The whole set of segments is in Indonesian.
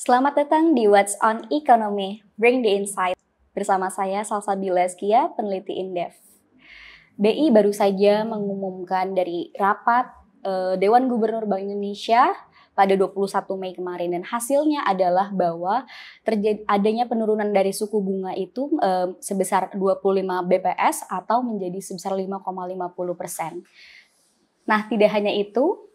Selamat datang di What's on Economy, Bring the Insight. Bersama saya Salsabila Eskia, peneliti Indef. BI baru saja mengumumkan dari rapat Dewan Gubernur Bank Indonesia pada 21 Mei kemarin, dan hasilnya adalah bahwa adanya penurunan dari suku bunga itu sebesar 25 BPS atau menjadi sebesar 5,50%. Nah, tidak hanya itu,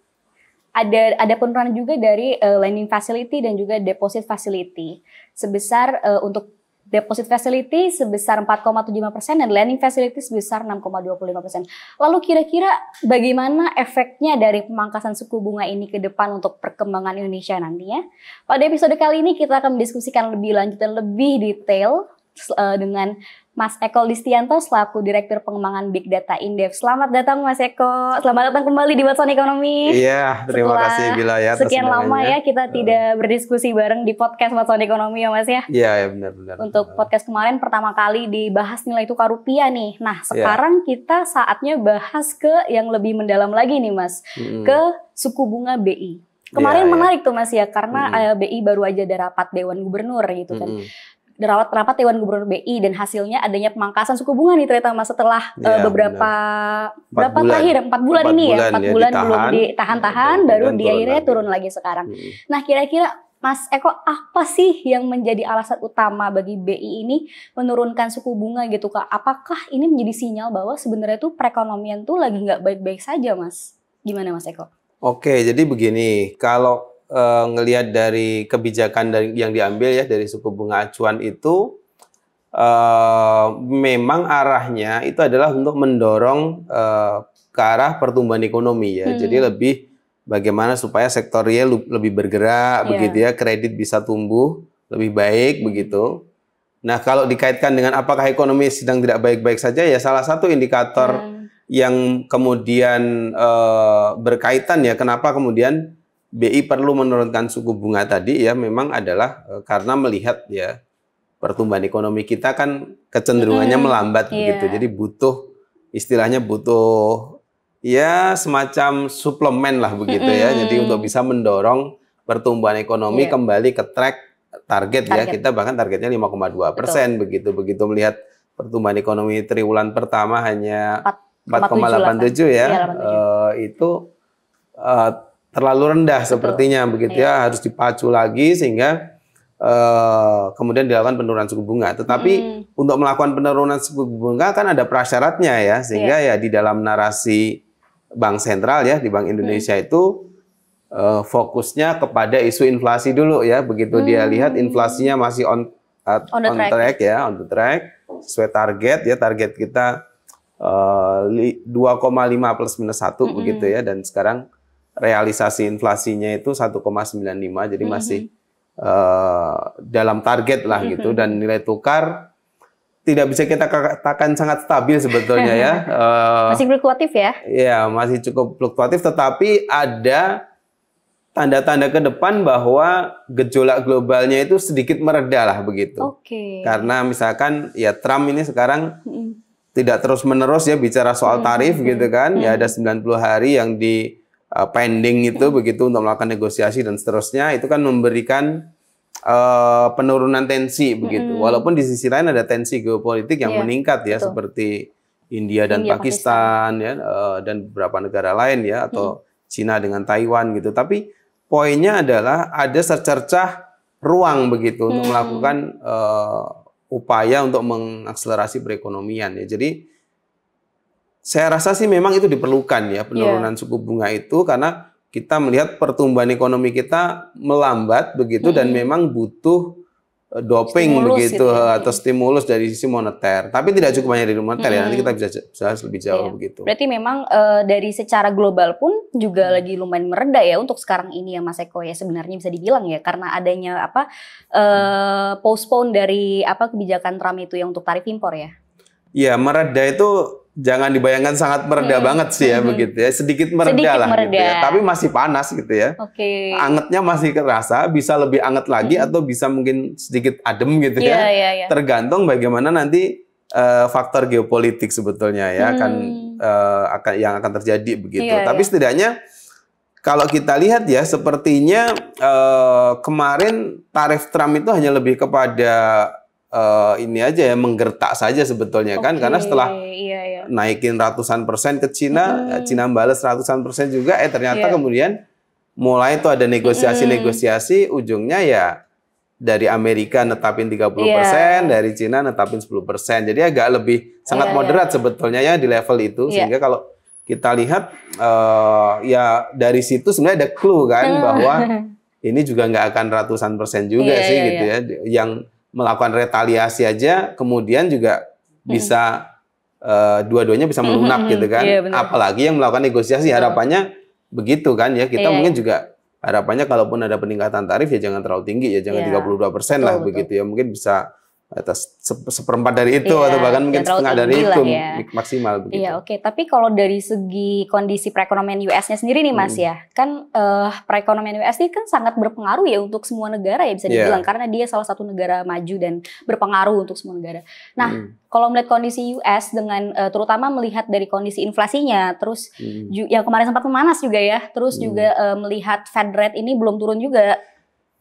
ada penurunan juga dari lending facility dan juga deposit facility. Sebesar untuk deposit facility sebesar 4,75% dan lending facility sebesar 6,25%. Lalu kira-kira bagaimana efeknya dari pemangkasan suku bunga ini ke depan untuk perkembangan Indonesia nantinya? Pada episode kali ini kita akan mendiskusikan lebih lanjut dan lebih detail dengan Mas Eko Listianto selaku Direktur Pengembangan Big Data Indef. Selamat datang Mas Eko. Selamat datang kembali di What's on Economy. Iya, terima kasih Bila ya. Sekian lama ya kita tidak berdiskusi bareng di podcast What's on Economy ya Mas ya. Iya, ya, benar-benar. Untuk podcast kemarin pertama kali dibahas nilai tukar rupiah nih. Nah, sekarang kita saatnya bahas ke yang lebih mendalam lagi nih Mas. Ke suku bunga BI. Kemarin menarik tuh Mas ya, karena BI baru aja ada rapat Dewan Gubernur gitu kan. Rapat Dewan Gubernur BI dan hasilnya adanya pemangkasan suku bunga nih ternyata Mas setelah beberapa terakhir 4 bulan ini ya, 4 bulan belum ditahan-tahan baru di akhirnya turun lagi sekarang. Nah, kira-kira Mas Eko, apa sih yang menjadi alasan utama bagi BI ini menurunkan suku bunga gitu Kak? Apakah ini menjadi sinyal bahwa sebenarnya tuh perekonomian tuh lagi nggak baik-baik saja Mas? Gimana Mas Eko? Oke, jadi begini, kalau ngelihat dari kebijakan yang diambil ya dari suku bunga acuan itu memang arahnya itu adalah untuk mendorong ke arah pertumbuhan ekonomi ya. Jadi lebih bagaimana supaya sektor real lebih bergerak begitu ya, kredit bisa tumbuh lebih baik begitu. Nah, kalau dikaitkan dengan apakah ekonomi sedang tidak baik-baik saja ya, salah satu indikator yang kemudian berkaitan ya, kenapa kemudian BI perlu menurunkan suku bunga tadi ya, memang adalah karena melihat ya pertumbuhan ekonomi kita kan kecenderungannya melambat begitu. Jadi istilahnya butuh ya semacam suplemen lah begitu ya. Jadi untuk bisa mendorong pertumbuhan ekonomi kembali ke track target ya. Kita bahkan targetnya 5,2% begitu. Begitu melihat pertumbuhan ekonomi triwulan pertama hanya 4,87 ya. Itu terlalu rendah sepertinya begitu ya, harus dipacu lagi sehingga kemudian dilakukan penurunan suku bunga. Tetapi untuk melakukan penurunan suku bunga kan ada prasyaratnya ya, sehingga ya di dalam narasi Bank Sentral ya, di Bank Indonesia itu fokusnya kepada isu inflasi dulu ya. Begitu dia lihat inflasinya masih on the track sesuai target ya, target kita 2,5 plus minus 1 begitu ya, dan sekarang realisasi inflasinya itu 1,95, jadi masih dalam target lah gitu, dan nilai tukar tidak bisa kita katakan sangat stabil sebetulnya ya. Masih fluktuatif ya? Iya, masih cukup fluktuatif, tetapi ada tanda-tanda ke depan bahwa gejolak globalnya itu sedikit mereda lah begitu. Karena misalkan ya Trump ini sekarang tidak terus-menerus ya bicara soal tarif gitu kan, ya ada 90 hari yang di pending itu begitu untuk melakukan negosiasi dan seterusnya, itu kan memberikan penurunan tensi begitu. Walaupun di sisi lain ada tensi geopolitik yang meningkat ya, seperti India dan Pakistan ya, dan beberapa negara lain ya, atau Cina dengan Taiwan gitu. Tapi poinnya adalah ada secercah ruang begitu untuk melakukan upaya untuk mengakselerasi perekonomian ya. Jadi saya rasa sih memang itu diperlukan ya, penurunan suku bunga itu, karena kita melihat pertumbuhan ekonomi kita melambat begitu, dan memang butuh doping stimulus begitu gitu ya, atau stimulus dari sisi moneter. Tapi tidak cukup hanya dari moneter ya, nanti kita bisa bahas lebih jauh begitu. Berarti memang dari secara global pun juga lagi lumayan mereda ya untuk sekarang ini ya Mas Eko ya, sebenarnya bisa dibilang ya, karena adanya postpone dari kebijakan Trump itu yang untuk tarif impor ya. Ya, mereda itu jangan dibayangkan sangat mereda banget sih ya begitu ya, sedikit mereda lah gitu ya, tapi masih panas gitu ya. Angetnya masih kerasa, bisa lebih anget lagi atau bisa mungkin sedikit adem gitu ya. Tergantung bagaimana nanti faktor geopolitik sebetulnya ya yang akan terjadi begitu. Tapi setidaknya kalau kita lihat ya, sepertinya kemarin tarif Trump itu hanya lebih kepada ini aja ya, menggertak saja sebetulnya kan, karena setelah naikin ratusan persen ke Cina, Cina balas ratusan persen juga, ternyata kemudian mulai itu ada negosiasi-negosiasi, ujungnya ya dari Amerika netapin 30%, dari Cina netapin 10%. Jadi agak lebih sangat moderat sebetulnya ya di level itu, sehingga kalau kita lihat ya dari situ sebenarnya ada clue kan bahwa ini juga nggak akan ratusan persen juga sih gitu ya. Yang melakukan retaliasi aja kemudian juga bisa dua-duanya bisa melunak gitu kan. Apalagi yang melakukan negosiasi, harapannya begitu kan ya. Kita mungkin juga harapannya kalaupun ada peningkatan tarif ya jangan terlalu tinggi ya, jangan 32% lah begitu ya. Mungkin bisa atas seperempat dari itu atau bahkan mungkin setengah dari itu maksimal begitu. Iya, oke. Tapi kalau dari segi kondisi perekonomian US-nya sendiri nih Mas ya, kan perekonomian US ini kan sangat berpengaruh ya untuk semua negara ya bisa dibilang, karena dia salah satu negara maju dan berpengaruh untuk semua negara. Nah, kalau melihat kondisi US dengan terutama melihat dari kondisi inflasinya, terus yang kemarin sempat memanas juga ya, terus juga melihat Fed rate ini belum turun juga.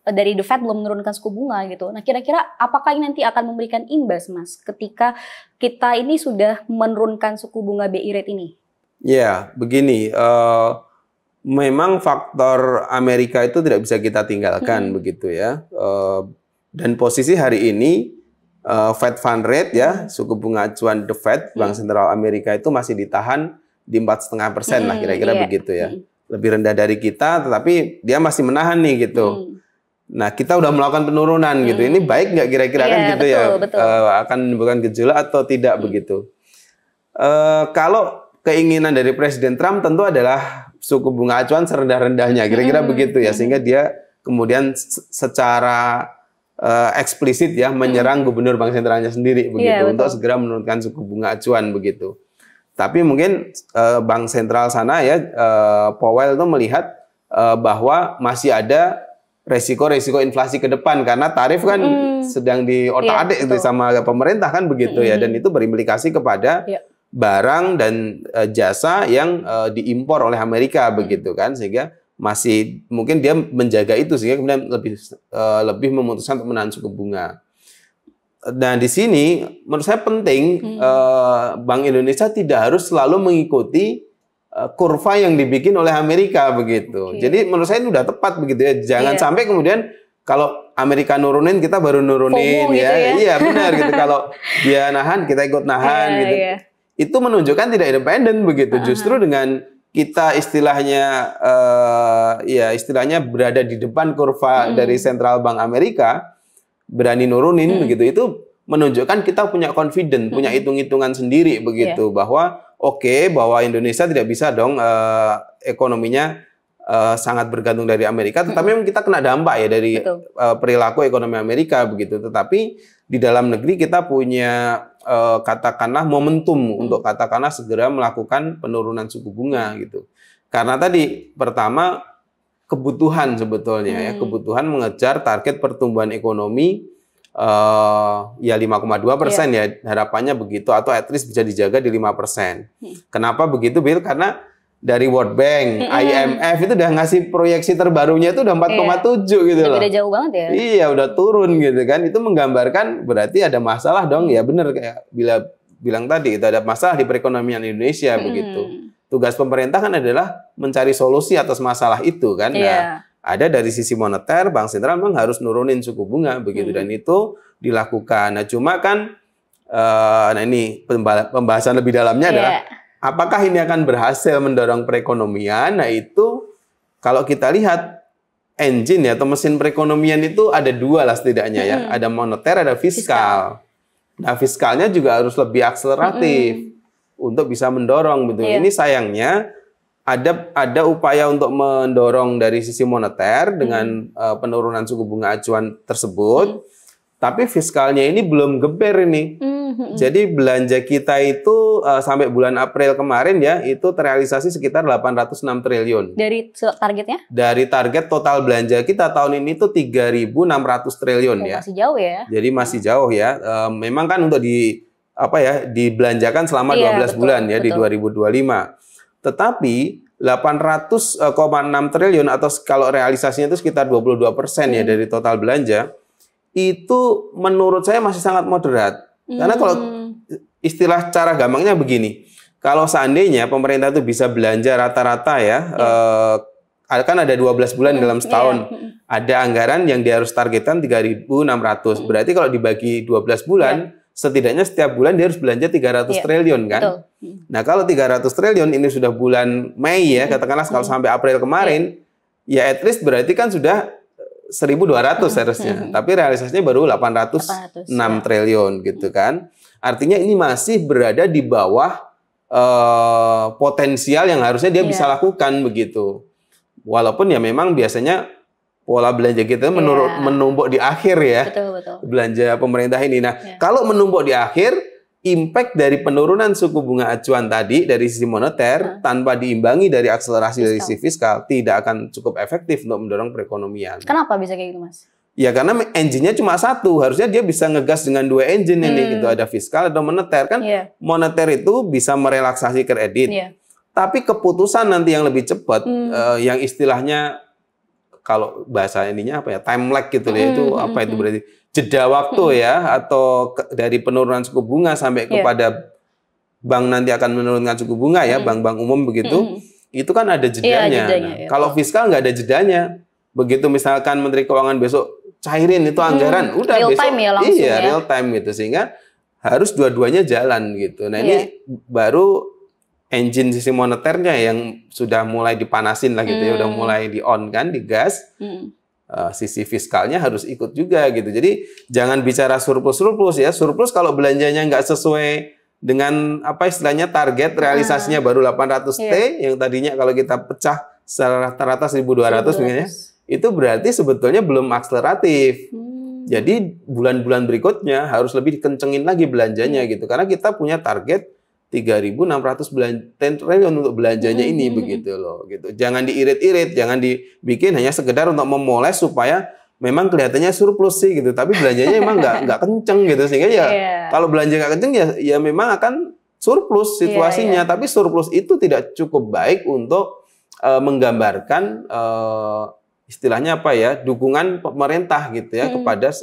Dari The Fed belum menurunkan suku bunga gitu. Nah, kira-kira apakah ini nanti akan memberikan imbas, Mas, ketika kita ini sudah menurunkan suku bunga BI rate ini? Ya, begini. Memang faktor Amerika itu tidak bisa kita tinggalkan begitu ya. Dan posisi hari ini Fed Fund Rate ya, suku bunga acuan The Fed, Bank Sentral Amerika itu masih ditahan di 4,5% lah kira-kira begitu ya. Lebih rendah dari kita, tetapi dia masih menahan nih gitu. Nah, kita udah melakukan penurunan gitu. Ini baik nggak kira-kira kan gitu betul, ya? Akan menimbulkan gejolak atau tidak begitu? Kalau keinginan dari Presiden Trump tentu adalah suku bunga acuan serendah-rendahnya, kira-kira begitu ya, sehingga dia kemudian secara eksplisit ya menyerang Gubernur Bank Sentralnya sendiri begitu untuk segera menurunkan suku bunga acuan begitu. Tapi mungkin Bank Sentral sana ya, Powell itu melihat bahwa masih ada resiko-resiko inflasi ke depan karena tarif kan sedang diotak-atik sama pemerintah kan begitu ya, dan itu berimplikasi kepada barang dan jasa yang diimpor oleh Amerika begitu kan, sehingga masih mungkin dia menjaga itu sehingga kemudian lebih memutuskan untuk menahan suku bunga. Nah, di sini menurut saya penting Bank Indonesia tidak harus selalu mengikuti kurva yang dibikin oleh Amerika begitu. Jadi menurut saya itu udah tepat begitu ya. Jangan sampai kemudian kalau Amerika nurunin kita baru nurunin ya. Gitu ya. Iya benar gitu. Kalau dia nahan kita ikut nahan gitu. Itu menunjukkan tidak independen begitu. Justru dengan kita istilahnya istilahnya berada di depan kurva dari Central Bank Amerika, berani nurunin begitu, itu menunjukkan kita punya confident, punya hitung-hitungan sendiri begitu bahwa bahwa Indonesia tidak bisa dong ekonominya sangat bergantung dari Amerika, tetapi memang kita kena dampak ya dari perilaku ekonomi Amerika begitu. Tetapi di dalam negeri kita punya katakanlah momentum untuk katakanlah segera melakukan penurunan suku bunga gitu. Karena tadi pertama kebutuhan sebetulnya ya, kebutuhan mengejar target pertumbuhan ekonomi ya 5,2% ya, harapannya begitu, atau at least bisa dijaga di 5%. Kenapa begitu, Bill? Karena dari World Bank, IMF itu udah ngasih proyeksi terbarunya itu udah 4,7 gitu loh. Udah jauh banget ya. Iya, udah turun gitu kan. Itu menggambarkan berarti ada masalah dong. Ya benar kayak bilang tadi, itu ada masalah di perekonomian Indonesia begitu. Tugas pemerintah kan adalah mencari solusi atas masalah itu kan. Nah, ada dari sisi moneter, Bank Sentral memang harus nurunin suku bunga begitu, dan itu dilakukan. Nah, cuma kan ini pembahasan lebih dalamnya adalah apakah ini akan berhasil mendorong perekonomian? Nah, itu kalau kita lihat engine ya atau mesin perekonomian itu ada dua lah setidaknya ya. Ada moneter, ada fiskal. Nah, fiskalnya juga harus lebih akseleratif untuk bisa mendorong gitu. Ini sayangnya ada upaya untuk mendorong dari sisi moneter dengan penurunan suku bunga acuan tersebut, tapi fiskalnya ini belum geber ini. Jadi belanja kita itu sampai bulan April kemarin ya, itu terrealisasi sekitar 806 triliun. Dari targetnya? Dari target total belanja kita tahun ini tuh 3.600 triliun ya. Masih jauh ya. Jadi masih jauh ya. Memang kan untuk dibelanjakan selama 12 bulan ya, di 2025. Tetapi 800,6 triliun atau kalau realisasinya itu sekitar 22% ya dari total belanja, itu menurut saya masih sangat moderat. Karena kalau istilah cara gampangnya begini, kalau seandainya pemerintah itu bisa belanja rata-rata ya, kan ada 12 bulan dalam setahun, ada anggaran yang dia harus targetkan 3.600. Berarti kalau dibagi 12 bulan, setidaknya setiap bulan dia harus belanja 300 triliun kan. Betul. Nah kalau 300 triliun ini sudah bulan Mei ya, katakanlah kalau sampai April kemarin, ya at least berarti kan sudah 1.200 harusnya. Tapi realisasinya baru 806 triliun gitu kan. Artinya ini masih berada di bawah potensial yang harusnya dia bisa lakukan begitu. Walaupun ya memang biasanya pola belanja kita menumpuk di akhir ya. Betul. Belanja pemerintah ini. Nah, kalau menumpuk di akhir, impact dari penurunan suku bunga acuan tadi dari sisi moneter tanpa diimbangi dari akselerasi dari sisi fiskal tidak akan cukup efektif untuk mendorong perekonomian. Kenapa bisa kayak gitu, Mas? Ya karena engine-nya cuma satu. Harusnya dia bisa ngegas dengan 2 engine ini gitu. Ada fiskal atau moneter kan. Moneter itu bisa merelaksasi kredit. Tapi keputusan nanti yang lebih cepat yang istilahnya kalau bahasa ininya apa ya, time lag gitu ya, itu apa itu berarti jeda waktu ya, atau dari penurunan suku bunga sampai kepada bank nanti akan menurunkan suku bunga ya, bank-bank umum begitu, itu kan ada jedanya. Kalau fiskal nggak ada jedanya, begitu misalkan Menteri Keuangan besok cairin itu anggaran, udah real besok time ya langsung real time gitu, sehingga harus dua-duanya jalan gitu. Nah ini baru engine sisi moneternya yang sudah mulai dipanasin lah gitu ya, udah mulai di-on kan, digas. Sisi fiskalnya harus ikut juga gitu. Jadi jangan bicara surplus ya. Surplus kalau belanjanya nggak sesuai dengan apa istilahnya target, realisasinya baru 800 T, yang tadinya kalau kita pecah secara rata-rata 1.200 misalnya, itu berarti sebetulnya belum akseleratif. Jadi bulan-bulan berikutnya harus lebih dikencengin lagi belanjanya gitu. Karena kita punya target 3.600 triliun untuk belanjanya ini begitu loh gitu. Jangan diirit-irit, jangan dibikin hanya sekedar untuk memoles supaya memang kelihatannya surplus sih gitu. Tapi belanjanya memang nggak kenceng gitu, sehingga ya kalau belanja nggak kenceng ya memang akan surplus situasinya. Tapi surplus itu tidak cukup baik untuk menggambarkan istilahnya apa ya, dukungan pemerintah gitu ya kepada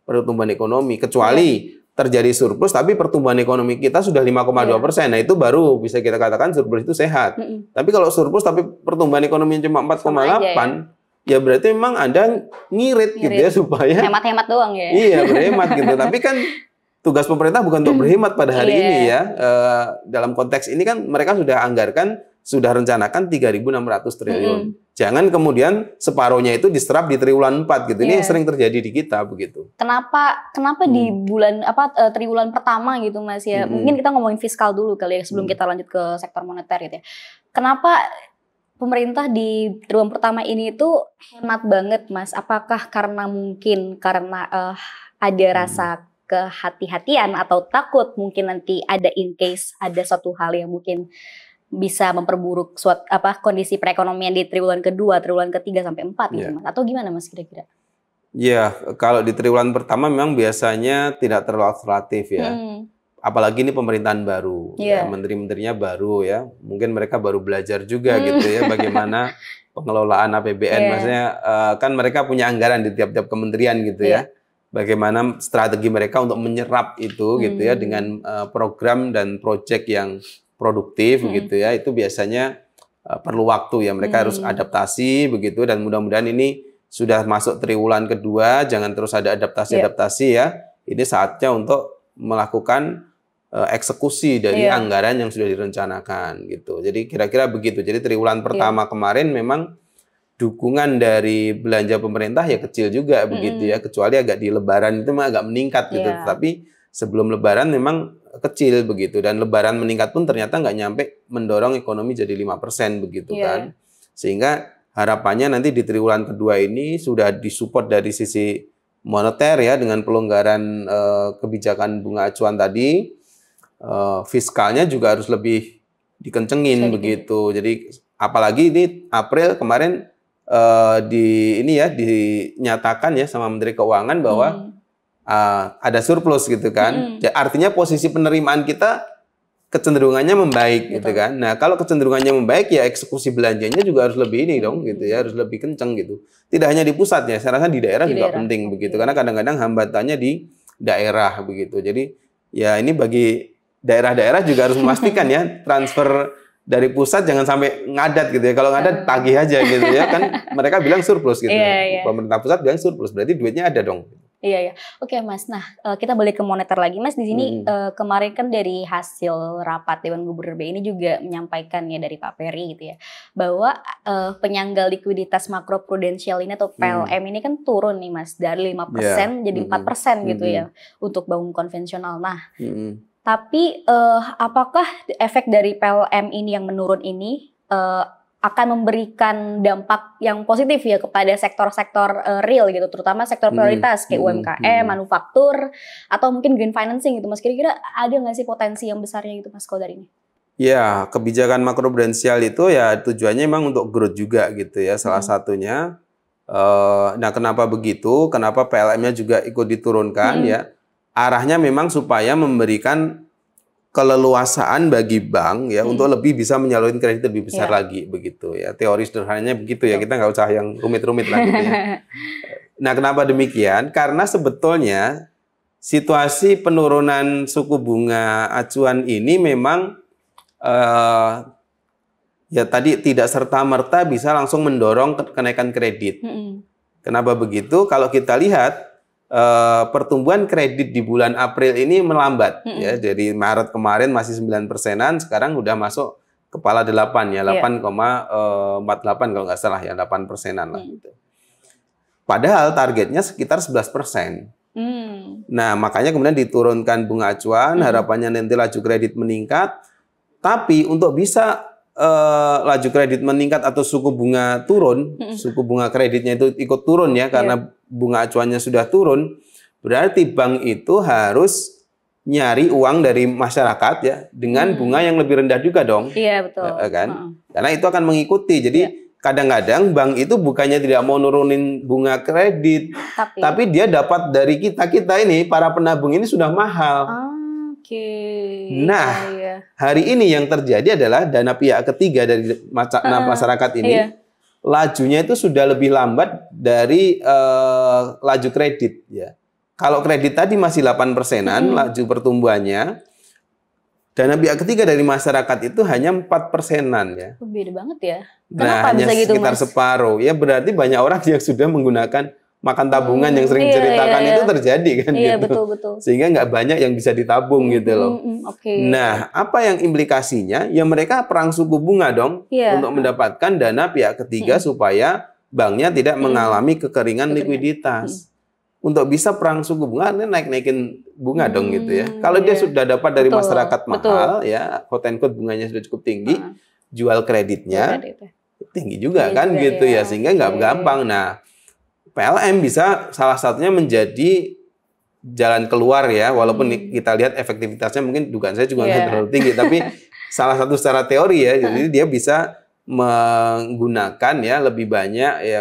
pertumbuhan ekonomi, kecuali terjadi surplus tapi pertumbuhan ekonomi kita sudah 5,2%. Nah, itu baru bisa kita katakan surplus itu sehat. Tapi kalau surplus tapi pertumbuhan ekonomi cuma 4,8, ya berarti memang Anda ngirit gitu ya supaya hemat-hemat doang ya. Iya, berhemat gitu. Tapi kan tugas pemerintah bukan untuk berhemat pada hari ini ya. Dalam konteks ini kan mereka sudah anggarkan, sudah rencanakan 3.600 triliun. Jangan kemudian separuhnya itu diserap di triwulan 4 gitu. Ini yang sering terjadi di kita begitu. Kenapa di bulan triwulan pertama gitu Mas ya. Mungkin kita ngomongin fiskal dulu kali ya sebelum kita lanjut ke sektor moneter gitu ya. Kenapa pemerintah di triwulan pertama ini itu hemat banget Mas? Apakah karena ada rasa kehati-hatian atau takut mungkin nanti ada in case ada suatu hal yang mungkin bisa memperburuk kondisi perekonomian di triwulan kedua, triwulan ketiga sampai 4 gitu Mas? Atau gimana Mas kira-kira? Ya, kalau di triwulan pertama memang biasanya tidak terlalu akseleratif ya. Apalagi ini pemerintahan baru, ya, menteri-menterinya baru ya. Mungkin mereka baru belajar juga gitu ya bagaimana pengelolaan APBN. Maksudnya kan mereka punya anggaran di tiap-tiap kementerian gitu ya. Bagaimana strategi mereka untuk menyerap itu gitu ya dengan program dan proyek yang produktif gitu ya, itu biasanya perlu waktu ya, mereka harus adaptasi begitu, dan mudah-mudahan ini sudah masuk triwulan kedua, jangan terus ada adaptasi ya, ini saatnya untuk melakukan eksekusi dari anggaran yang sudah direncanakan gitu. Jadi kira-kira begitu. Jadi triwulan pertama kemarin memang dukungan dari belanja pemerintah ya kecil juga begitu ya, kecuali agak di Lebaran itu agak meningkat gitu, tapi sebelum Lebaran memang kecil begitu, dan Lebaran meningkat pun ternyata nggak nyampe mendorong ekonomi jadi 5% begitu kan. Sehingga harapannya nanti di triwulan kedua ini sudah disupport dari sisi moneter ya dengan pelonggaran kebijakan bunga acuan tadi, fiskalnya juga harus lebih dikencengin begitu. Jadi apalagi ini April kemarin dinyatakan ya sama Menteri Keuangan bahwa ada surplus gitu kan. Artinya posisi penerimaan kita kecenderungannya membaik gitu kan. Nah, kalau kecenderungannya membaik ya eksekusi belanjanya juga harus lebih ini dong gitu ya, harus lebih kenceng gitu. Tidak hanya di pusat ya, saya rasa di daerah juga penting begitu karena kadang-kadang hambatannya di daerah begitu. Jadi ya ini bagi daerah-daerah juga harus memastikan ya transfer dari pusat jangan sampai ngadat gitu ya. Kalau ngadat tagih aja gitu ya kan mereka bilang surplus gitu. Pemerintah pusat bilang surplus berarti duitnya ada dong. Iya, ya. Oke, Mas. Nah, kita balik ke moneter lagi, Mas. Di sini kemarin kan dari hasil rapat Dewan Gubernur BI ini juga menyampaikan ya dari Pak Peri gitu ya, bahwa penyangga likuiditas makroprudensial ini atau PLM ini kan turun nih, Mas, dari 5% jadi 4% gitu ya untuk bank konvensional. Nah, tapi apakah efek dari PLM ini yang menurun ini akan memberikan dampak yang positif ya kepada sektor-sektor real gitu, terutama sektor prioritas kayak UMKM, manufaktur, atau mungkin green financing gitu, Mas. Kira-kira ada nggak sih potensi yang besarnya gitu, Mas, kalau dari ini? Ya, kebijakan makroprudensial itu ya tujuannya memang untuk growth juga gitu ya, salah satunya. Nah, kenapa begitu? Kenapa PLM-nya juga ikut diturunkan ya? Arahnya memang supaya memberikan keleluasaan bagi bank ya untuk lebih bisa menyalurkan kredit lebih besar lagi begitu ya. Teori sederhananya begitu ya, kita nggak usah yang rumit-rumit lah gitu ya. Nah, kenapa demikian? Karena sebetulnya situasi penurunan suku bunga acuan ini memang ya tadi tidak serta-merta bisa langsung mendorong kenaikan kredit. Kenapa begitu? Kalau kita lihat pertumbuhan kredit di bulan April ini melambat ya, dari Maret kemarin masih 9%-an, sekarang udah masuk kepala 8 ya, 8,48 kalau nggak salah ya, 8%-an lah gitu. Padahal targetnya sekitar 11%. Nah, makanya kemudian diturunkan bunga acuan, harapannya nanti laju kredit meningkat, tapi untuk bisa laju kredit meningkat atau suku bunga turun, suku bunga kreditnya itu ikut turun ya, karena bunga acuannya sudah turun, berarti bank itu harus nyari uang dari masyarakat ya, dengan bunga yang lebih rendah juga dong. Iya, betul. Kan? Karena itu akan mengikuti. Jadi kadang-kadang bank itu bukannya tidak mau nurunin bunga kredit, tapi dia dapat dari kita ini, para penabung ini sudah mahal. Nah, hari ini yang terjadi adalah dana pihak ketiga dari masyarakat ini, lajunya itu sudah lebih lambat dari laju kredit ya. Kalau kredit tadi masih 8%-an laju pertumbuhannya, dana pihak ketiga dari masyarakat itu hanya 4%-an ya. Beda banget ya. Kenapa hanya bisa gitu, sekitar Mas? Separuh. Ya berarti banyak orang yang sudah menggunakan makan tabungan yang sering ceritakan itu terjadi kan gitu. Betul. Sehingga nggak banyak yang bisa ditabung gitu loh. Nah, apa yang implikasinya? Ya mereka perang suku bunga dong untuk mendapatkan dana pihak ketiga supaya banknya tidak mengalami kekeringan likuiditas. Untuk bisa perang suku bunga, naikin bunga dong gitu ya. Kalau dia sudah dapat dari masyarakat mahal ya, quote and quote bunganya sudah cukup tinggi, jual kreditnya tinggi juga kan gitu ya, sehingga nggak gampang. Nah, PLM bisa salah satunya menjadi jalan keluar ya, walaupun kita lihat efektivitasnya mungkin dugaan saya juga nggak terlalu tinggi, tapi salah satu secara teori ya, jadi dia bisa menggunakan ya lebih banyak ya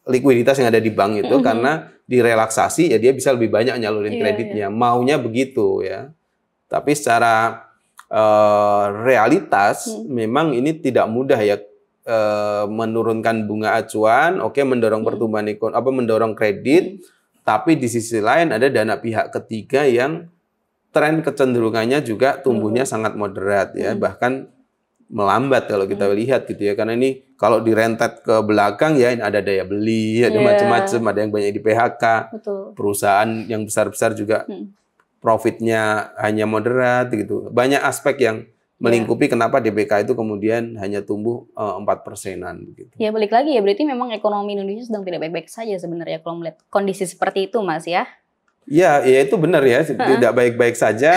likuiditas yang ada di bank itu karena direlaksasi ya dia bisa lebih banyak nyalurin kreditnya, maunya begitu ya. Tapi secara realitas memang ini tidak mudah ya. Menurunkan bunga acuan, mendorong pertumbuhan ekonomi, mendorong kredit, tapi di sisi lain ada dana pihak ketiga yang tren kecenderungannya juga tumbuhnya sangat moderat ya, bahkan melambat kalau kita lihat gitu ya, karena ini kalau direntet ke belakang ya ada daya beli, ada macam-macam, ada yang banyak di PHK, perusahaan yang besar-besar juga profitnya hanya moderat gitu, banyak aspek yang melingkupi kenapa DBK itu kemudian hanya tumbuh 4%-an gitu. Ya balik lagi ya, berarti memang ekonomi Indonesia sedang tidak baik-baik saja sebenarnya kalau melihat kondisi seperti itu, Mas ya. Ya itu benar ya, tidak baik-baik saja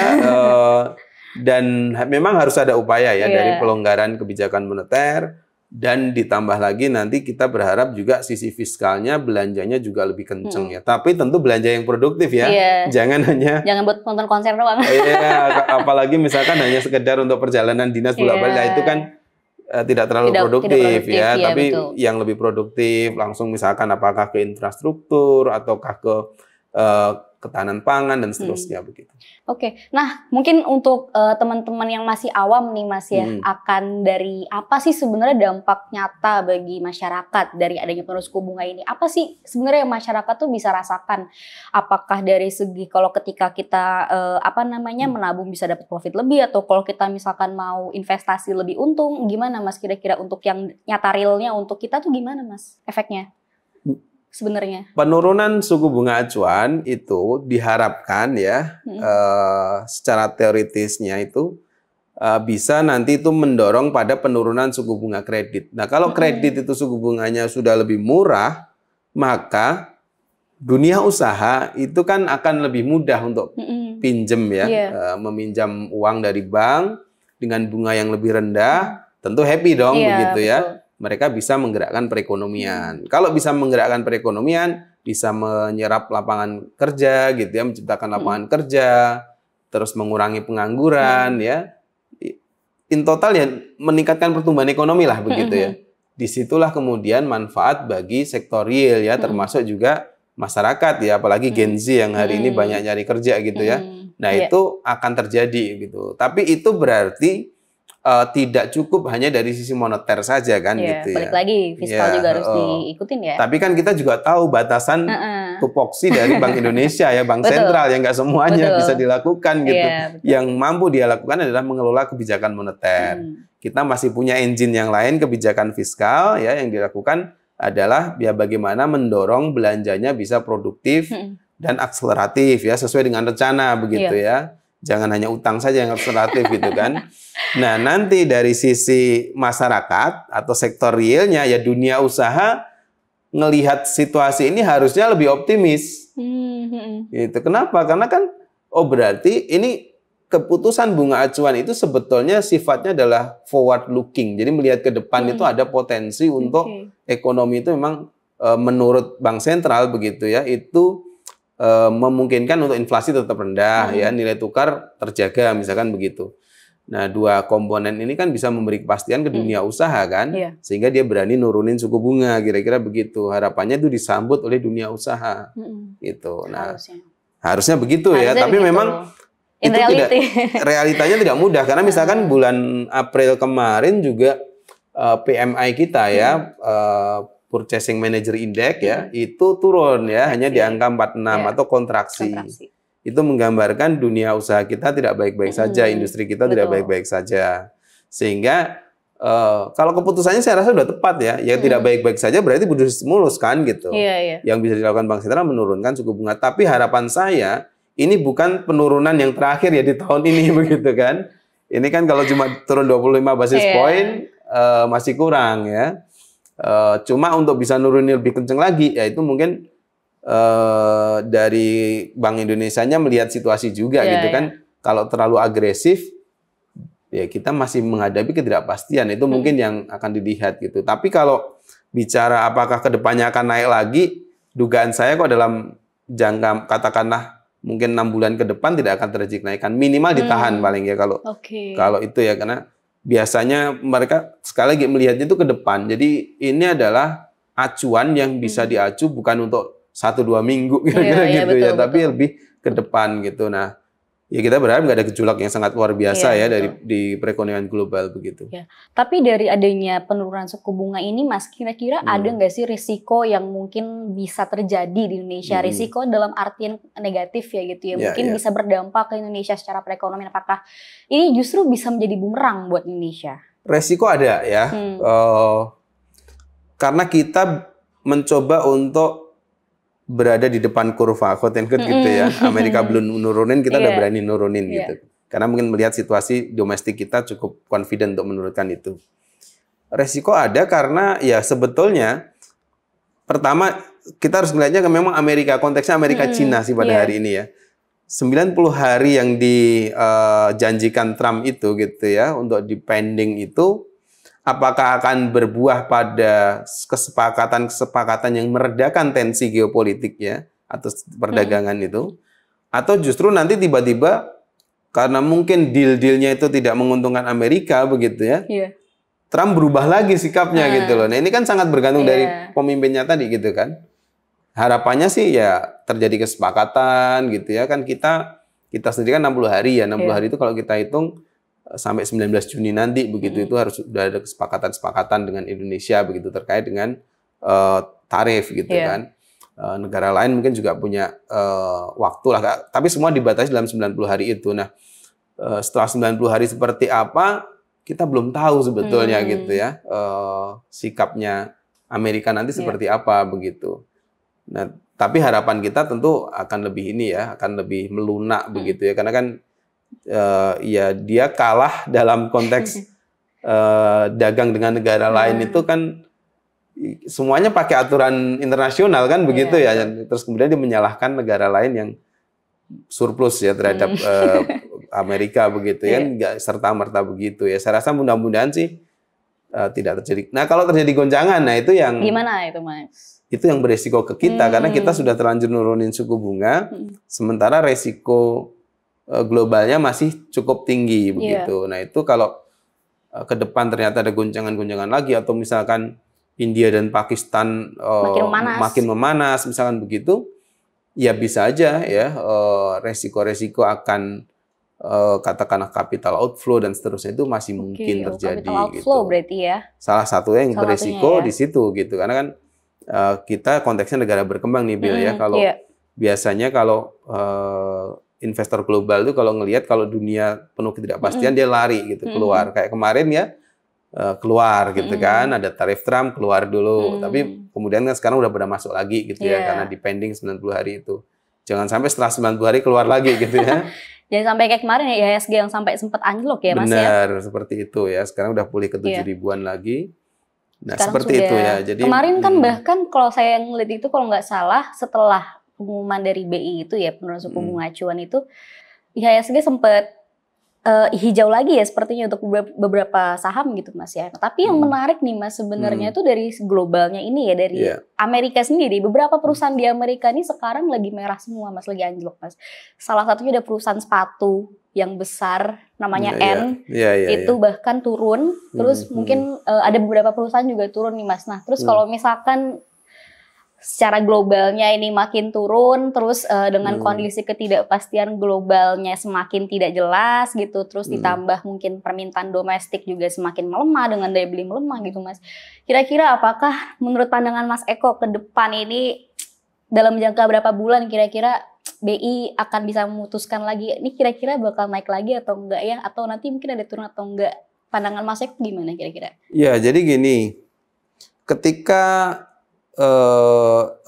dan memang harus ada upaya ya dari pelonggaran kebijakan moneter. Dan ditambah lagi nanti kita berharap juga sisi fiskalnya, belanjanya juga lebih kenceng ya. Tapi tentu belanja yang produktif ya. Jangan buat nonton konser doang. Apalagi misalkan hanya sekedar untuk perjalanan dinas bolak-balik, itu kan tidak terlalu produktif ya. Tapi yang lebih produktif langsung misalkan apakah ke infrastruktur ataukah ke ketahanan pangan dan seterusnya begitu. Oke, nah mungkin untuk teman-teman yang masih awam nih Mas ya, akan dari apa sih sebenarnya dampak nyata bagi masyarakat dari adanya penurunan suku bunga ini? Apa sih sebenarnya yang masyarakat tuh bisa rasakan? Apakah dari segi kalau ketika kita menabung bisa dapat profit lebih, atau kalau kita misalkan mau investasi lebih untung, gimana Mas kira-kira untuk yang nyata realnya untuk kita tuh gimana Mas efeknya? Sebenarnya penurunan suku bunga acuan itu diharapkan ya secara teoritisnya itu bisa nanti itu mendorong pada penurunan suku bunga kredit. Nah kalau kredit itu suku bunganya sudah lebih murah, maka dunia usaha itu kan akan lebih mudah untuk pinjem ya, meminjam uang dari bank dengan bunga yang lebih rendah, tentu happy dong begitu ya. Betul. Mereka bisa menggerakkan perekonomian. Kalau bisa menggerakkan perekonomian, bisa menyerap lapangan kerja, gitu ya, menciptakan lapangan kerja, terus mengurangi pengangguran, ya. In total ya meningkatkan pertumbuhan ekonomi lah begitu ya. Disitulah kemudian manfaat bagi sektor real ya, termasuk juga masyarakat ya, apalagi Gen Z yang hari ini banyak nyari kerja gitu ya. Nah itu akan terjadi gitu. Tapi itu berarti tidak cukup hanya dari sisi moneter saja kan gitu ya. Balik lagi fiskal juga harus diikutin ya. Tapi kan kita juga tahu batasan tupoksi dari Bank Indonesia ya, Bank Sentral yang nggak semuanya bisa dilakukan gitu. Yang mampu dia lakukan adalah mengelola kebijakan moneter. Kita masih punya engine yang lain, kebijakan fiskal ya, yang dilakukan adalah ya bagaimana mendorong belanjanya bisa produktif dan akseleratif ya, sesuai dengan rencana begitu ya. Jangan hanya utang saja yang akseleratif gitu kan. Nah, nanti dari sisi masyarakat atau sektor realnya ya dunia usaha ngelihat situasi ini harusnya lebih optimis. Gitu. Kenapa? Karena kan berarti ini keputusan bunga acuan itu sebetulnya sifatnya adalah forward looking. Jadi melihat ke depan itu ada potensi untuk ekonomi itu memang menurut Bank Sentral begitu ya, itu memungkinkan untuk inflasi tetap rendah ya, nilai tukar terjaga misalkan begitu. Nah, dua komponen ini kan bisa memberi kepastian ke dunia usaha kan, sehingga dia berani nurunin suku bunga, kira-kira begitu. Harapannya itu disambut oleh dunia usaha, gitu. Nah, harusnya begitu ya. Tapi begitu. Memang itu tidak, realitanya tidak mudah karena misalkan bulan April kemarin juga PMI kita ya, Purchasing Manager Index ya, itu turun ya, hanya di angka 46 atau kontraksi. Itu menggambarkan dunia usaha kita tidak baik-baik saja, industri kita tidak baik-baik saja. Sehingga kalau keputusannya saya rasa sudah tepat ya, yang tidak baik-baik saja berarti butuh stimulus kan gitu. Yang bisa dilakukan Bank Sentral menurunkan suku bunga. Tapi harapan saya ini bukan penurunan yang terakhir ya di tahun ini begitu kan. Ini kan kalau cuma turun 25 basis point masih kurang ya. Cuma untuk bisa nurunin lebih kenceng lagi, ya itu mungkin dari Bank Indonesianya melihat situasi juga gitu kan. Kalau terlalu agresif, ya kita masih menghadapi ketidakpastian. Itu mungkin yang akan dilihat gitu. Tapi kalau bicara apakah kedepannya akan naik lagi, dugaan saya kok dalam jangka katakanlah mungkin 6 bulan ke depan tidak akan terjadi kenaikan. Minimal ditahan paling ya kalau itu ya, karena biasanya mereka sekali lagi melihatnya itu ke depan. Jadi ini adalah acuan yang bisa diacu bukan untuk 1-2 minggu kira-kira gitu ya, tapi lebih ke depan gitu. Nah, ya kita berharap nggak ada gejolak yang sangat luar biasa di perekonomian global begitu. Tapi dari adanya penurunan suku bunga ini, Mas, kira-kira ada nggak sih risiko yang mungkin bisa terjadi di Indonesia? Risiko dalam artian negatif ya gitu ya, mungkin bisa berdampak ke Indonesia secara perekonomian. Apakah ini justru bisa menjadi bumerang buat Indonesia? Resiko ada ya, karena kita mencoba untuk berada di depan kurva, quote and quote gitu ya. Amerika belum nurunin, kita udah berani nurunin gitu. Karena mungkin melihat situasi domestik kita cukup confident untuk menurunkan itu. Resiko ada karena ya sebetulnya pertama kita harus melihatnya memang Amerika, konteksnya Amerika-Cina sih pada hari ini ya. 90 hari yang dijanjikan Trump itu gitu ya, untuk dipending itu, apakah akan berbuah pada kesepakatan yang meredakan tensi geopolitik ya, atau perdagangan itu, atau justru nanti tiba-tiba karena mungkin deal-dealnya itu tidak menguntungkan Amerika begitu ya, Trump berubah lagi sikapnya gitu loh. Nah ini kan sangat bergantung dari pemimpinnya tadi gitu kan. harapannya sih ya terjadi kesepakatan gitu ya, kan kita sendiri kan 60 hari ya, 60 hari itu kalau kita hitung sampai 19 Juni nanti begitu, itu harus sudah ada kesepakatan dengan Indonesia begitu terkait dengan tarif gitu kan. Negara lain mungkin juga punya waktu lah, tapi semua dibatasi dalam 90 hari itu. Nah, setelah 90 hari seperti apa kita belum tahu sebetulnya gitu ya, sikapnya Amerika nanti seperti apa begitu. Nah, tapi harapan kita tentu akan lebih ini ya, akan lebih melunak begitu ya, karena kan ya dia kalah dalam konteks dagang dengan negara lain itu kan semuanya pakai aturan internasional kan begitu ya. Terus kemudian dia menyalahkan negara lain yang surplus ya terhadap Amerika begitu ya, nggak serta-merta begitu ya. Saya rasa mudah-mudahan sih tidak terjadi. Nah, kalau terjadi goncangan, nah itu yang gimana itu, Mas? Itu yang beresiko ke kita karena kita sudah terlanjur nurunin suku bunga, sementara resiko globalnya masih cukup tinggi begitu. Nah, itu kalau ke depan ternyata ada goncangan-goncangan lagi atau misalkan India dan Pakistan makin memanas misalkan begitu, ya bisa aja ya resiko-resiko akan katakanlah capital outflow dan seterusnya itu masih mungkin terjadi. Capital outflow gitu. Berarti ya. Salah satunya yang beresiko di situ gitu, karena kan kita konteksnya negara berkembang nih Bill ya. Kalau biasanya kalau investor global itu kalau ngelihat kalau dunia penuh ketidakpastian dia lari gitu keluar. Kayak kemarin ya keluar gitu kan, ada tarif Trump keluar dulu, tapi kemudian kan sekarang udah pada masuk lagi gitu ya karena depending 90 hari itu. Jangan sampai setelah 90 hari keluar lagi gitu ya. Jangan sampai kayak kemarin ya IHSG yang sampai sempat anjlok ya Mas ya. Benar, seperti itu ya. Sekarang udah pulih ke 7 ribuan lagi. Nah, sekarang seperti itu ya. Jadi kemarin kan bahkan kalau saya ngeliat itu kalau nggak salah setelah pengumuman dari BI itu ya penurunan suku bunga acuan itu IHSG sempat hijau lagi ya sepertinya untuk beberapa saham gitu Mas ya. Tapi yang menarik nih Mas sebenarnya itu dari globalnya ini ya, dari Amerika sendiri. Beberapa perusahaan di Amerika ini sekarang lagi merah semua Mas, lagi anjlok Mas. Salah satunya ada perusahaan sepatu yang besar namanya N, itu bahkan turun. Terus mungkin ada beberapa perusahaan juga turun nih Mas. Nah terus kalau misalkan secara globalnya ini makin turun, terus dengan kondisi ketidakpastian globalnya semakin tidak jelas gitu, terus ditambah mungkin permintaan domestik juga semakin melemah dengan daya beli melemah gitu Mas. Kira-kira apakah menurut pandangan Mas Eko ke depan ini dalam jangka berapa bulan kira-kira BI akan bisa memutuskan lagi ini kira-kira bakal naik lagi atau enggak ya, atau nanti mungkin ada turun atau enggak? Pandangan Mas Eko gimana kira-kira? Ya jadi gini, ketika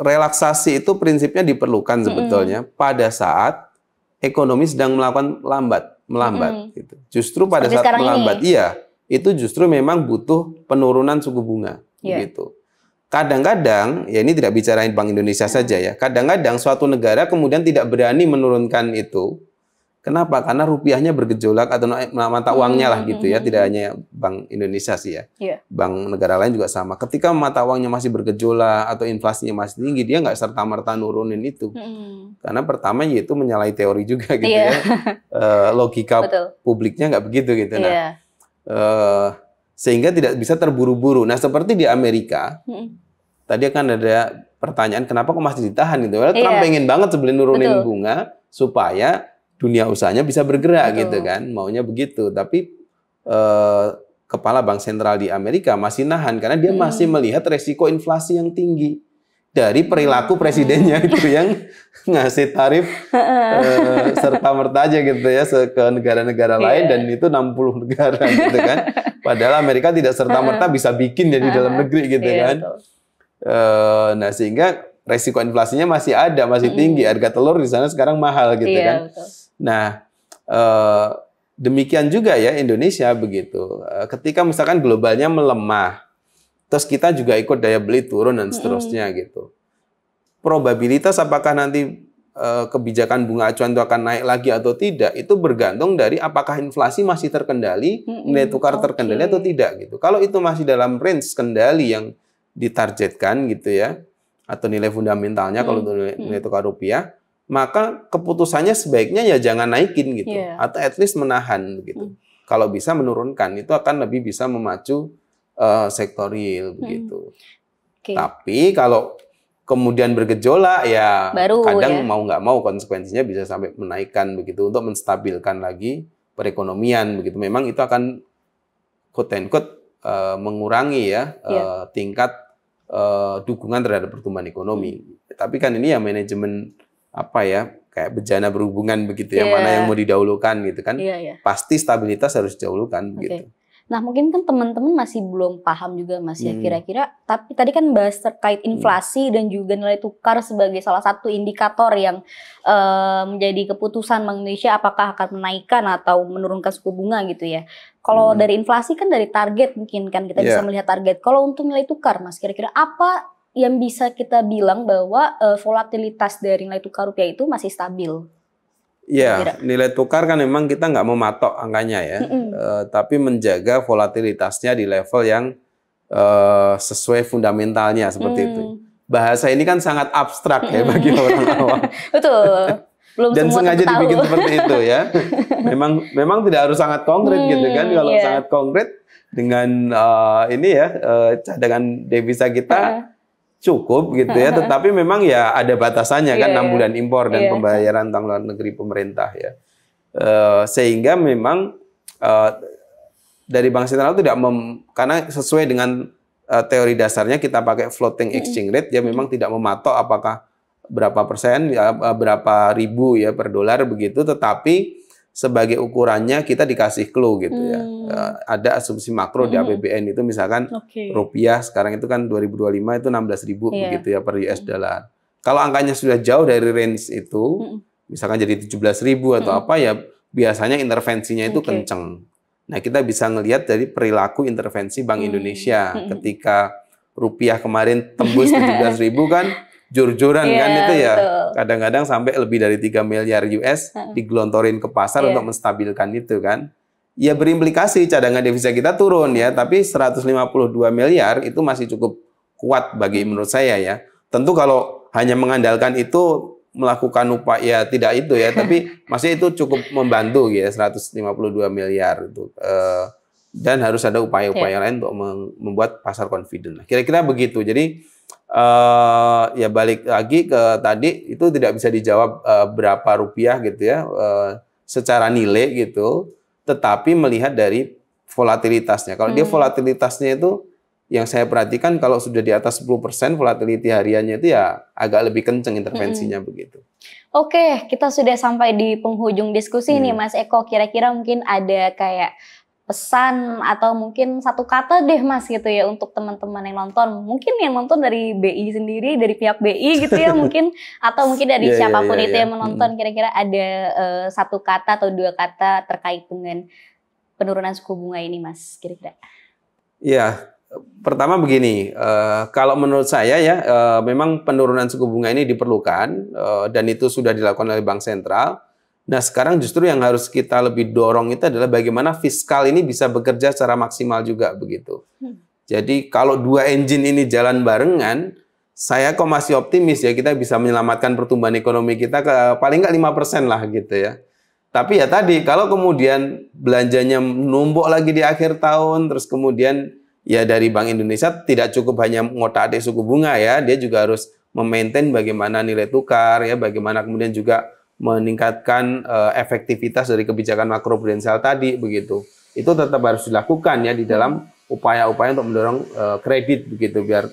relaksasi itu prinsipnya diperlukan sebetulnya pada saat ekonomi sedang melambat gitu. Justru pada saat melambat itu justru memang butuh penurunan suku bunga gitu. Kadang-kadang ya ini tidak bicarain Bank Indonesia saja ya. Kadang-kadang suatu negara kemudian tidak berani menurunkan itu. Kenapa? Karena rupiahnya bergejolak atau mata uangnya lah gitu ya. Tidak hanya Bank Indonesia sih ya. Bank negara lain juga sama. Ketika mata uangnya masih bergejolak atau inflasinya masih tinggi, dia nggak serta-merta nurunin itu. Karena pertama yaitu menyalahi teori juga gitu ya. Logika publiknya nggak begitu gitu. Nah, sehingga tidak bisa terburu-buru. Nah seperti di Amerika, tadi akan ada pertanyaan kenapa kok masih ditahan gitu. Trump pengen banget sebelum nurunin bunga supaya dunia usahanya bisa bergerak gitu kan, maunya begitu. Tapi kepala bank sentral di Amerika masih nahan karena dia masih melihat resiko inflasi yang tinggi dari perilaku presidennya itu yang ngasih tarif serta-merta aja gitu ya ke negara-negara lain dan itu 60 negara gitu kan. Padahal Amerika tidak serta-merta bisa bikin ya di dalam negeri gitu kan. Nah sehingga resiko inflasinya masih ada, masih tinggi. Harga telur di sana sekarang mahal gitu kan. Betul. Nah, demikian juga ya Indonesia begitu. Ketika misalkan globalnya melemah, terus kita juga ikut daya beli turun dan seterusnya gitu. Probabilitas apakah nanti kebijakan bunga acuan itu akan naik lagi atau tidak, itu bergantung dari apakah inflasi masih terkendali, nilai tukar terkendali atau tidak gitu. Kalau itu masih dalam range kendali yang ditargetkan gitu ya, atau nilai fundamentalnya kalau nilai tukar rupiah, maka keputusannya sebaiknya ya jangan naikin gitu, atau at least menahan gitu. Kalau bisa menurunkan, itu akan lebih bisa memacu sektor real begitu. Tapi kalau kemudian bergejolak ya baru, kadang ya. mau nggak mau konsekuensinya bisa sampai menaikkan begitu untuk menstabilkan lagi perekonomian begitu. Memang itu akan quote and quote mengurangi ya tingkat dukungan terhadap pertumbuhan ekonomi. Tapi kan ini ya manajemen apa ya kayak bejana berhubungan begitu ya, mana yang mau didahulukan gitu kan. Pasti stabilitas harus didahulukan gitu. Nah mungkin kan teman-teman masih belum paham juga Mas ya kira-kira, tapi tadi kan bahas terkait inflasi dan juga nilai tukar sebagai salah satu indikator yang menjadi keputusan Bank Indonesia apakah akan menaikkan atau menurunkan suku bunga gitu ya. Kalau dari inflasi kan dari target mungkin kan kita bisa melihat target. Kalau untuk nilai tukar Mas, kira-kira apa yang bisa kita bilang bahwa volatilitas dari nilai tukar rupiah itu masih stabil? Ya, nilai tukar kan memang kita nggak mematok angkanya ya, tapi menjaga volatilitasnya di level yang sesuai fundamentalnya seperti itu. Bahasa ini kan sangat abstrak ya bagi orang awam. Betul. Belum dan sengaja tahu. Dibikin seperti itu ya. Memang tidak harus sangat konkret gitu kan. Kalau sangat konkret dengan ini ya cadangan devisa kita cukup gitu ya, tetapi memang ya ada batasannya kan 6 bulan impor dan pembayaran utang luar negeri pemerintah ya. Sehingga memang dari Bank Sentral tidak karena sesuai dengan teori dasarnya kita pakai floating exchange rate ya, memang tidak mematok apakah berapa persen ya, berapa ribu ya per dolar begitu, tetapi sebagai ukurannya kita dikasih clue gitu ya. Ada asumsi makro di APBN itu misalkan rupiah sekarang itu kan 2025 itu 16.000 begitu ya per US dollar. Kalau angkanya sudah jauh dari range itu, misalkan jadi 17.000 atau apa ya, biasanya intervensinya itu kenceng. Nah, kita bisa ngelihat dari perilaku intervensi Bank Indonesia ketika rupiah kemarin tembus 17.000 kan jor-joran kan itu ya. Kadang-kadang sampai lebih dari 3 miliar US digelontorin ke pasar untuk menstabilkan itu kan. Ya berimplikasi cadangan devisa kita turun ya, tapi 152 miliar itu masih cukup kuat bagi menurut saya ya. Tentu kalau hanya mengandalkan itu melakukan upaya tidak itu ya, tapi masih itu cukup membantu ya 152 miliar itu. Dan harus ada upaya-upaya lain untuk membuat pasar confident. Kira-kira begitu. Jadi ya balik lagi ke tadi itu tidak bisa dijawab berapa rupiah gitu ya secara nilai gitu, tetapi melihat dari volatilitasnya. Kalau dia volatilitasnya itu yang saya perhatikan kalau sudah di atas 10% volatility hariannya itu ya agak lebih kenceng intervensinya begitu. Oke, kita sudah sampai di penghujung diskusi nih Mas Eko. Kira-kira mungkin ada kayak pesan atau mungkin satu kata deh Mas gitu ya untuk teman-teman yang nonton. Mungkin yang nonton dari BI sendiri, dari pihak BI gitu ya mungkin, atau mungkin dari siapapun itu yang menonton. Kira-kira ada satu kata atau dua kata terkait dengan penurunan suku bunga ini Mas, kira-kira? Ya, pertama begini, kalau menurut saya ya memang penurunan suku bunga ini diperlukan dan itu sudah dilakukan oleh Bank Sentral. Nah sekarang justru yang harus kita lebih dorong itu adalah bagaimana fiskal ini bisa bekerja secara maksimal juga begitu. Jadi kalau dua engine ini jalan barengan, saya kok masih optimis ya kita bisa menyelamatkan pertumbuhan ekonomi kita ke paling nggak 5% lah gitu ya. Tapi ya tadi kalau kemudian belanjanya numpuk lagi di akhir tahun, terus kemudian ya dari Bank Indonesia tidak cukup hanya ngotak-atik suku bunga ya, dia juga harus memaintain bagaimana nilai tukar ya, bagaimana kemudian juga meningkatkan efektivitas dari kebijakan makroprudensial tadi begitu. Itu tetap harus dilakukan ya di dalam upaya-upaya untuk mendorong kredit begitu biar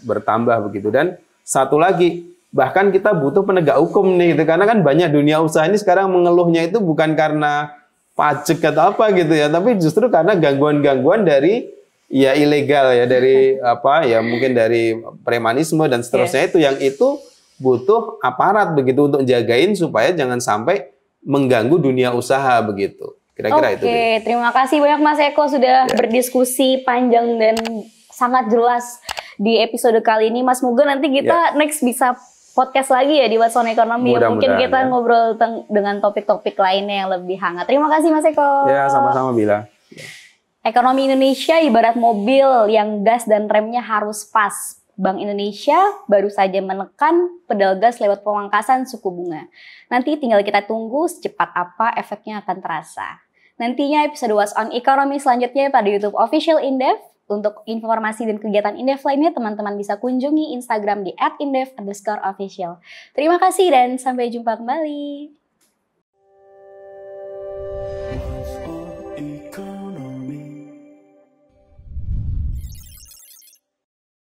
bertambah begitu. Dan satu lagi, bahkan kita butuh penegak hukum nih gitu, karena kan banyak dunia usaha ini sekarang mengeluhnya itu bukan karena pajak atau apa gitu ya, tapi justru karena gangguan-gangguan dari ya ilegal ya, dari apa ya mungkin dari premanisme dan seterusnya itu yang itu butuh aparat begitu untuk jagain supaya jangan sampai mengganggu dunia usaha begitu. Kira-kira itu. Oke, terima kasih banyak Mas Eko sudah berdiskusi panjang dan sangat jelas di episode kali ini. Mas, semoga nanti kita next bisa podcast lagi ya di What's on Economy. Mungkin kita ngobrol dengan topik-topik lainnya yang lebih hangat. Terima kasih Mas Eko. Ya, sama-sama Bila. Ekonomi Indonesia ibarat mobil yang gas dan remnya harus pas. Bank Indonesia baru saja menekan pedal gas lewat pemangkasan suku bunga. Nanti tinggal kita tunggu secepat apa efeknya akan terasa. Nantinya episode What's on Economy selanjutnya pada YouTube Official Indef. Untuk informasi dan kegiatan Indef lainnya, teman-teman bisa kunjungi Instagram di @indef_official. Terima kasih dan sampai jumpa kembali.